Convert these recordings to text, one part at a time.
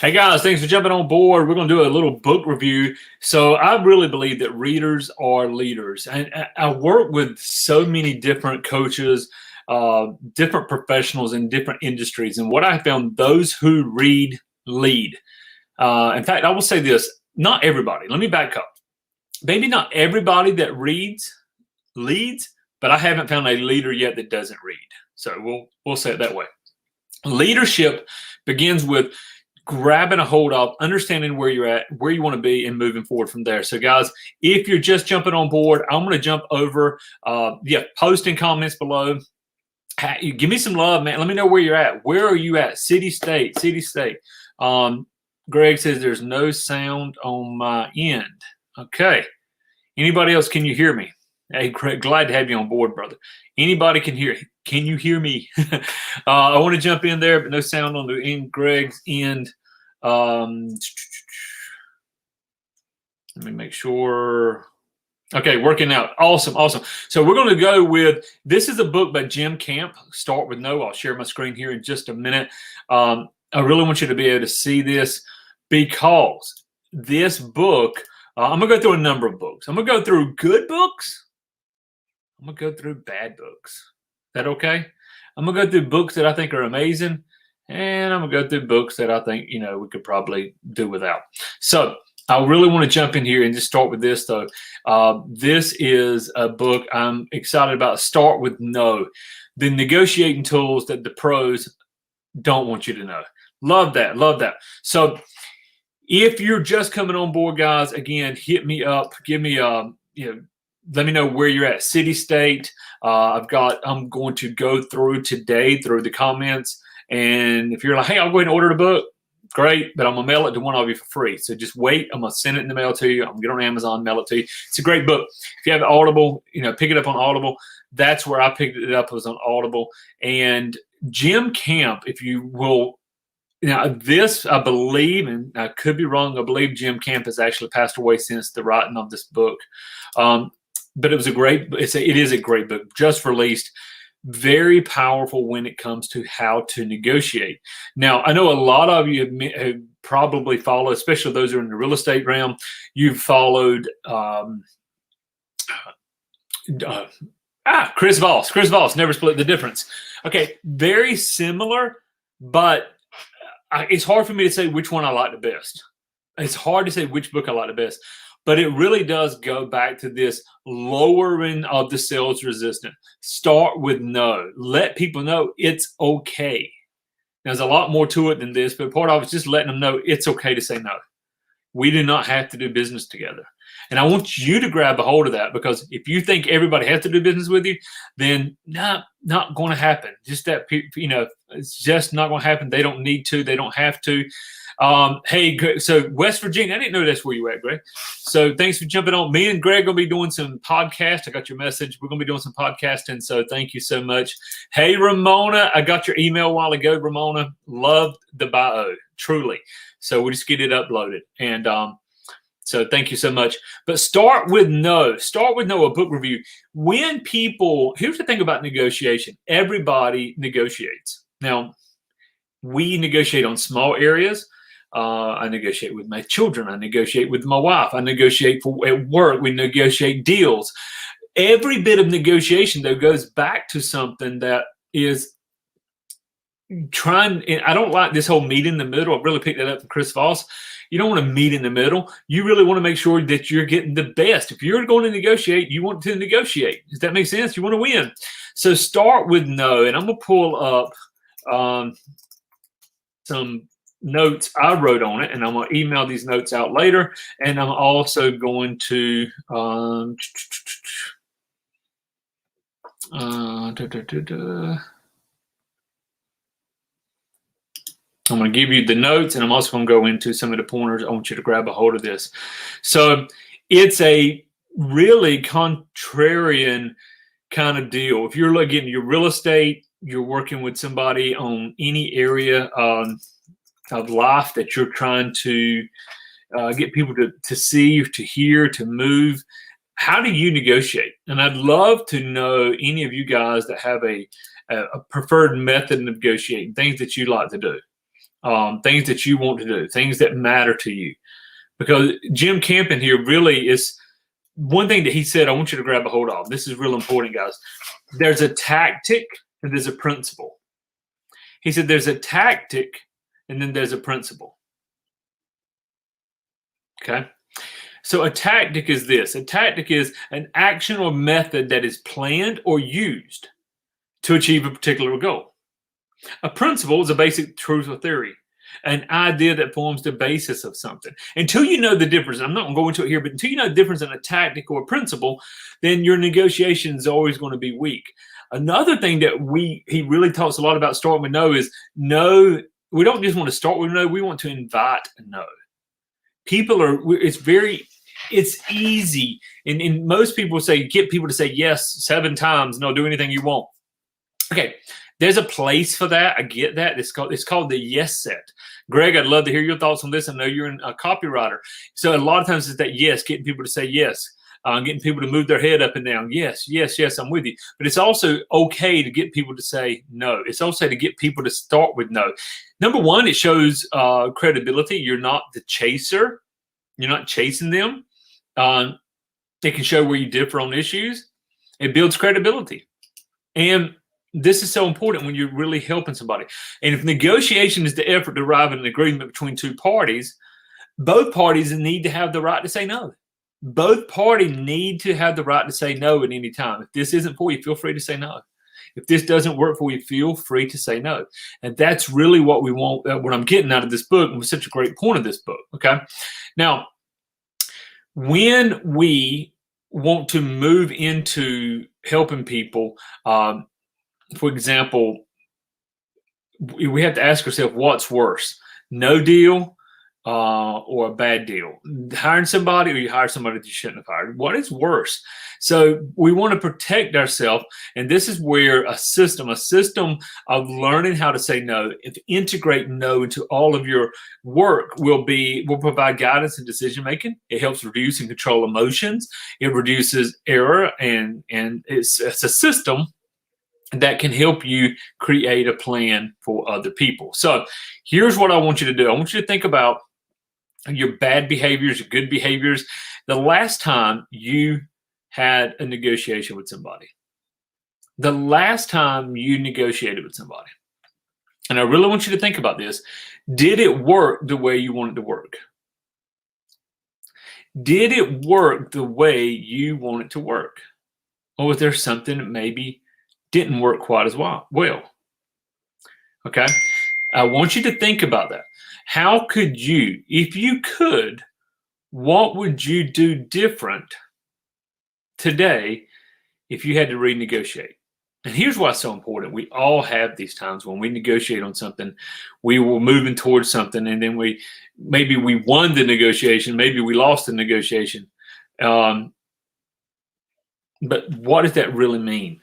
Hey guys, thanks for jumping on board. We're going to do a little book review. So I really believe that readers are leaders. And I work with so many different coaches, different professionals in different industries. And what I found, those who read lead. In fact, I will say this, not everybody. Let me back up. Maybe not everybody that reads leads, but I haven't found a leader yet that doesn't read. So we'll say it that way. Leadership begins with grabbing a hold of, understanding where you're at, where you want to be, and moving forward from there. So, guys, if you're just jumping on board, I'm going to jump over. Post in comments below. Give me some love, man. Let me know where you're at. Where are you at? City, state. Greg says there's no sound on my end. Okay. Anybody else? Can you hear me? Hey, Greg, glad to have you on board, brother. Anybody can hear? Can you hear me? I want to jump in there, but no sound on the end. Greg's end. Let me make sure. Okay, working out. Awesome. So we're going to go with, this is a book by Jim Camp, Start With No. I'll share my screen here in just a minute. I really want you to be able to see this because this book, I'm going to go through a number of books. I'm going to go through good books. I'm going to go through bad books. Is that okay? I'm going to go through books that I think are amazing, and I'm going to go through books that I think, we could probably do without. So I really want to jump in here and just start with this, though. This is a book I'm excited about. Start With No, the negotiating tools that the pros don't want you to know. Love that. So if you're just coming on board, guys, again, hit me up. Give me let me know where you're at, city, state. I'm going to go through today through the comments. And if you're like, hey, I'll go ahead and order the book, great, but I'm going to mail it to one of you for free. So just wait. I'm going to send it in the mail to you. I'm going to get on Amazon, mail it to you. It's a great book. If you have Audible, pick it up on Audible. That's where I picked it up, was on Audible. And Jim Camp, if you will, this, I believe, and I could be wrong, I believe Jim Camp has actually passed away since the writing of this book. But it is a great book, just released, very powerful when it comes to how to negotiate. Now, I know a lot of you have probably followed, especially those who are in the real estate realm, you've followed Chris Voss. Chris Voss, Never Split the Difference. Okay, very similar, but it's hard for me to say which one I like the best. It's hard to say which book I like the best. But it really does go back to this lowering of the sales resistance. Start with no. Let people know it's okay. There's a lot more to it than this, but part of it is just letting them know it's okay to say no. We do not have to do business together. And I want you to grab a hold of that, because if you think everybody has to do business with you, then not going to happen. Just that, it's just not going to happen. They don't need to. They don't have to. Hey, so West Virginia, I didn't know that's where you at, Greg. So thanks for jumping on. Me and Greg going to be doing some podcasts. I got your message. We're going to be doing some podcasting. So thank you so much. Hey, Ramona, I got your email a while ago, Ramona. Loved the bio, truly. So we'll just get it uploaded. And so thank you so much. But Start With No, a book review. Here's the thing about negotiation. Everybody negotiates. Now, we negotiate on small areas. I negotiate with my children. I negotiate with my wife. I negotiate at work. We negotiate deals. Every bit of negotiation, though, goes back to something that is trying. And I don't like this whole meet in the middle. I really picked that up from Chris Voss. You don't want to meet in the middle. You really want to make sure that you're getting the best. If you're going to negotiate, you want to negotiate. Does that make sense? You want to win. So Start With No. And I'm going to pull up some notes I wrote on it, and I'm going to email these notes out later. And I'm also going to I'm going to give you the notes, and I'm also going to go into some of the pointers. I want you to grab a hold of this. So it's a really contrarian kind of deal. If you're looking at your real estate, you're working with somebody on any area of life that you're trying to get people to see, to hear, to move. How do you negotiate? And I'd love to know any of you guys that have a preferred method of negotiating, things that you like to do. things that you want to do, things that matter to you. Because Jim Camp in here really is one thing that he said, I want you to grab a hold of. This is real important, guys. There's a tactic and there's a principle. He said there's a tactic and then there's a principle. Okay? So a tactic is this. A tactic is an action or method that is planned or used to achieve a particular goal. A principle is a basic truth or theory, an idea that forms the basis of something. Until you know the difference, I'm not going to go into it here, but until you know the difference in a tactic or a principle, then your negotiation is always going to be weak. Another thing that he really talks a lot about starting with no is no. We don't just want to start with no. We want to invite a no. It's easy. And most people say, get people to say yes 7 times and they'll do anything you want. Okay. There's a place for that. I get that. It's called the yes set. Greg, I'd love to hear your thoughts on this. I know you're a copywriter. So a lot of times it's that yes, getting people to say yes, getting people to move their head up and down. Yes, yes, yes, I'm with you. But it's also okay to get people to say no. It's also to get people to start with no. Number one, it shows credibility. You're not the chaser. You're not chasing them. It can show where you differ on issues. It builds credibility. And this is so important when you're really helping somebody. And if negotiation is the effort to arrive at an agreement between two parties, both parties need to have the right to say no. Both parties need to have the right to say no at any time. If this isn't for you, feel free to say no. If this doesn't work for you, feel free to say no. And that's really what we want, what I'm getting out of this book, and was such a great point of this book, okay? Now, when we want to move into helping people, for example, we have to ask ourselves, what's worse, no deal or a bad deal? Hiring somebody or you hire somebody that you shouldn't have hired? What is worse? So we want to protect ourselves, and this is where a system of learning how to say no, if integrate no into all of your work will provide guidance in decision making. It helps reduce and control emotions. It reduces error, and it's a system that can help you create a plan for other people. So here's what I want you to do. I want you to think about your bad behaviors, your good behaviors. The last time you had a negotiation with somebody. The last time you negotiated with somebody. And I really want you to think about this. Did it work the way you wanted to work? Did it work the way you want it to work? Or was there something that maybe didn't work quite as well? Okay? I want you to think about that. How could you, if you could, what would you do different today if you had to renegotiate? And here's why it's so important. We all have these times when we negotiate on something, we were moving towards something, and then maybe we won the negotiation, maybe we lost the negotiation. But what does that really mean?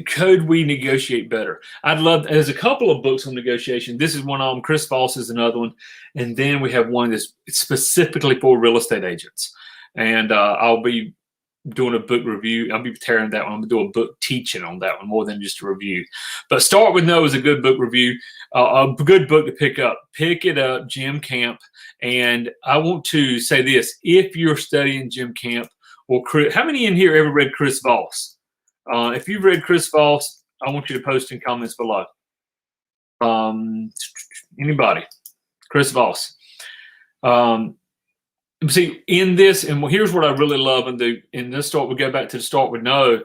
Could we negotiate better? There's a couple of books on negotiation. This is one of them. Chris Voss is another one. And then we have one that's specifically for real estate agents. And I'll be doing a book review. I'll be tearing that one. I'm going to do a book teaching on that one more than just a review. But Start With No is a good book review, a good book to pick up. Pick it up, Jim Camp. And I want to say this. If you're studying Jim Camp or Chris, how many in here ever read Chris Voss? If you've read Chris Voss, I want you to post in comments below. Anybody? Chris Voss. See, in this, and here's what I really love in this start, we go back to the Start With No.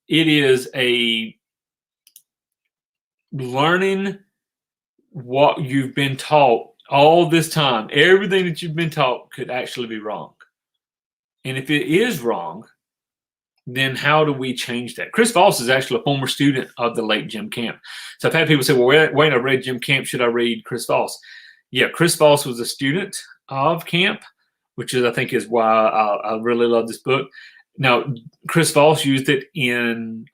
It is a learning what you've been taught all this time. Everything that you've been taught could actually be wrong. And if it is wrong, then how do we change that? Chris Voss is actually a former student of the late Jim Camp. So I've had people say, well, wait, I read Jim Camp. Should I read Chris Voss? Yeah, Chris Voss was a student of Camp, which I think is why I really love this book. Now, Chris Voss used it in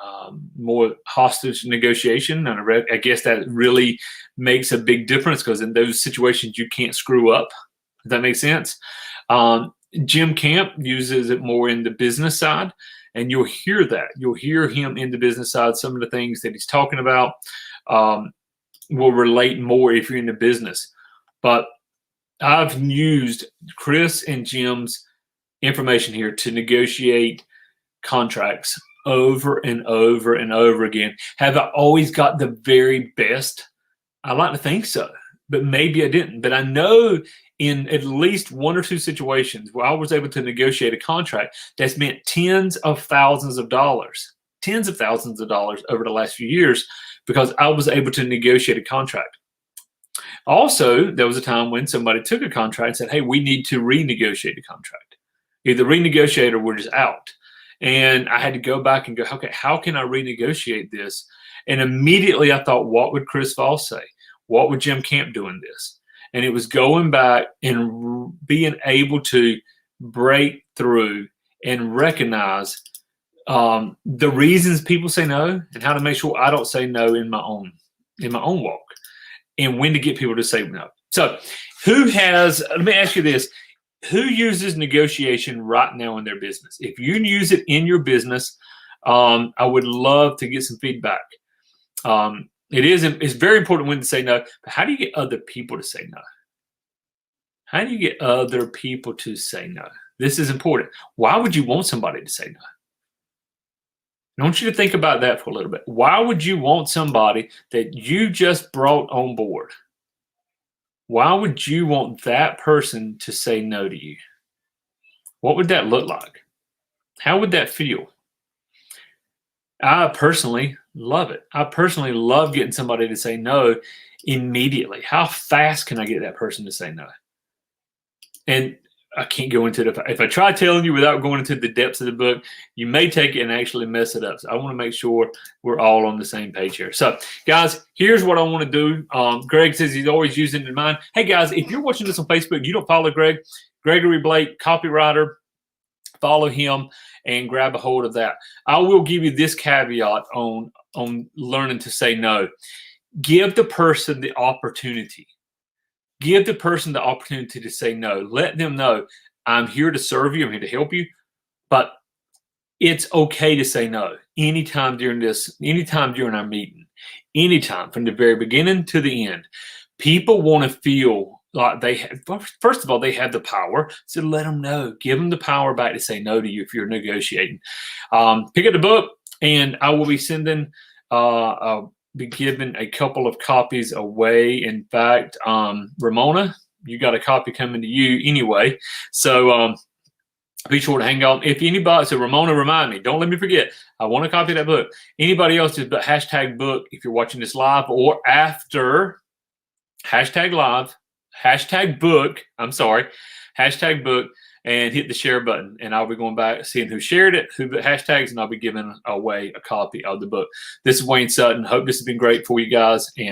more hostage negotiation. And I guess that really makes a big difference because in those situations, you can't screw up. Does that make sense? Jim Camp uses it more in the business side. And you'll hear that. You'll hear him in the business side. Some of the things that he's talking about will relate more if you're in the business. But I've used Chris and Jim's information here to negotiate contracts over and over and over again. Have I always got the very best? I like to think so, but maybe I didn't. But I know in at least one or two situations where I was able to negotiate a contract that's meant tens of thousands of dollars over the last few years because I was able to negotiate a contract. Also, there was a time when somebody took a contract and said, hey, we need to renegotiate the contract. Either renegotiate or we're just out. And I had to go back and go, okay, how can I renegotiate this? And immediately I thought, what would Chris Voss say? What would Jim Camp do in this? And it was going back and being able to break through and recognize the reasons people say no and how to make sure I don't say no in my own walk, and when to get people to say no. So let me ask you this. Who uses negotiation right now in their business? If you use it in your business, I would love to get some feedback. It's very important when to say no, but how do you get other people to say no? How do you get other people to say no? This is important. Why would you want somebody to say no? I want you to think about that for a little bit. Why would you want somebody that you just brought on board? Why would you want that person to say no to you? What would that look like? How would that feel? I personally love it. I personally love getting somebody to say no immediately. How fast can I get that person to say no? And I can't go into it. If I try telling you without going into the depths of the book, you may take it and actually mess it up. So I want to make sure we're all on the same page here. So, guys, here's what I want to do. Greg says he's always using it in mind. Hey, guys, if you're watching this on Facebook, you don't follow Greg, Gregory Blake, copywriter, follow him and grab a hold of that. I will give you this caveat on learning to say no. Give the person the opportunity. Give the person the opportunity to say no. Let them know, I'm here to serve you. I'm here to help you. But it's okay to say no anytime during our meeting, anytime from the very beginning to the end. People want to feel like first of all, they have the power. So let them know. Give them the power back to say no to you if you're negotiating. Pick up the book, and I will be sending be giving a couple of copies away. In fact, Ramona, you got a copy coming to you anyway. So be sure to hang on. If anybody, so Ramona, remind me, don't let me forget, I want a copy of that book. Anybody else, just hashtag book if you're watching this live or after, hashtag live, hashtag book, hashtag book, and hit the share button, and I'll be going back seeing who shared it, who the hashtags, and I'll be giving away a copy of the book. This is Wayne Sutton. Hope this has been great for you guys, and